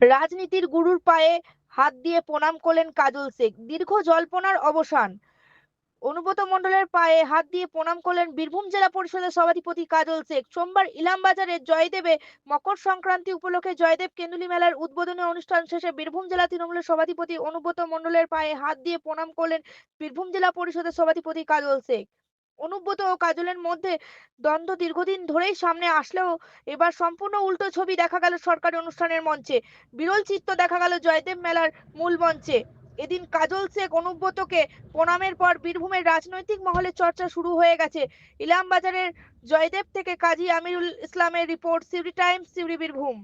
রাজনীতির গুরুর পায়ে হাত দিয়ে প্রণাম করলেন কাজল শেখ। দীর্ঘ জল্পনার অবসান। অনুব্রত মণ্ডলের পায়ে হাত দিয়ে প্রণাম করলেন বীরভূম জেলা পরিষদের সভাধিপতি কাজল শেখ। সোমবার ইলামবাজারের জয়দেবে মকর সংক্রান্তি উপলক্ষে জয়দেব কেন্দুলি মেলার উদ্বোধনী অনুষ্ঠান শেষে বীরভূম জেলা তৃণমূলের সভাধিপতি অনুব্রত মণ্ডলের পায়ে হাত দিয়ে প্রণাম করলেন বীরভূম জেলা পরিষদের সভাধিপতি কাজল শেখ। অনুব্রত ও কাজলের মধ্যে দ্বন্দ্ব দীর্ঘদিন ধরেই সামনে আসলেও এবার সম্পূর্ণ উল্টো ছবি দেখা গেল সরকারি অনুষ্ঠানের মঞ্চে। বিরল চিত্র দেখা গেল জয়দেব মেলার মূল মঞ্চে। এদিন কাজল শেখ অনুব্রতকে প্রণামের পর বীরভূমের রাজনৈতিক মহলে চর্চা শুরু হয়ে গেছে। ইলামবাজারের জয়দেব থেকে কাজী আমিরুল ইসলামের রিপোর্ট, সিউড়ি টাইমস, সিউড়ি, বীরভূম।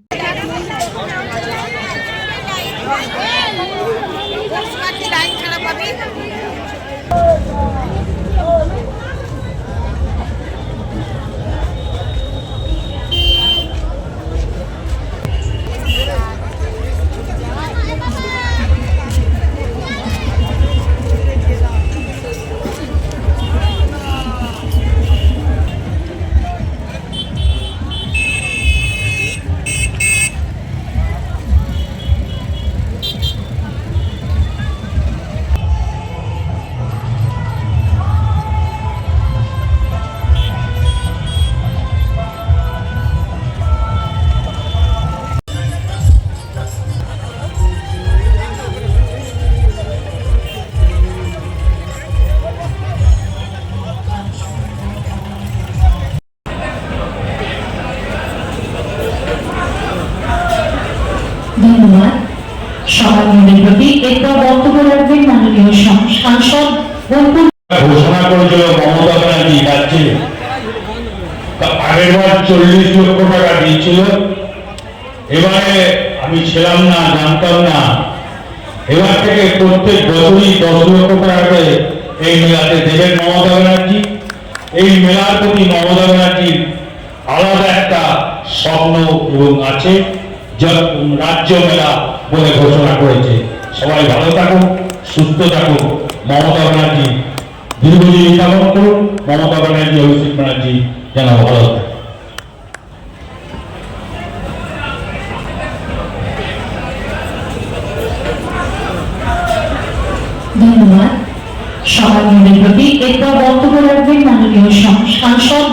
ধন্যবাদ। সবার মনের প্রতি এরপর বক্তব্য রাখবেন মাননীয় সাংসদ ঘোষণা করেছিল মমতা ব্যানার্জি রাজ্যে আগেরবার 40 লক্ষ টাকা দিয়েছিল। এবারে আমি ছিলাম না, জানতাম না, এবার থেকে প্রত্যেক বছরই 10 লক্ষ টাকা করে এই মেলাতে দেবেন মমতা ব্যানার্জি। এই মেলার প্রতি মমতা ব্যানার্জির আলাদা একটা স্বপ্ন এবং আছে, রাজ্য মেলা বলে ঘোষণা করেছে। সবাই ভালো থাকুন, সুস্থ থাকুন। মমতা ব্যানার্জি দীর্ঘজীবী কামনা করুন। মমতা ব্যানার্জি, অভিষেক ব্যানার্জি যেন ভালো থাকে। ধন্যবাদ। সবার মনের প্রতি এরপর বক্তব্য রাখবেন মাননীয় সাংসদ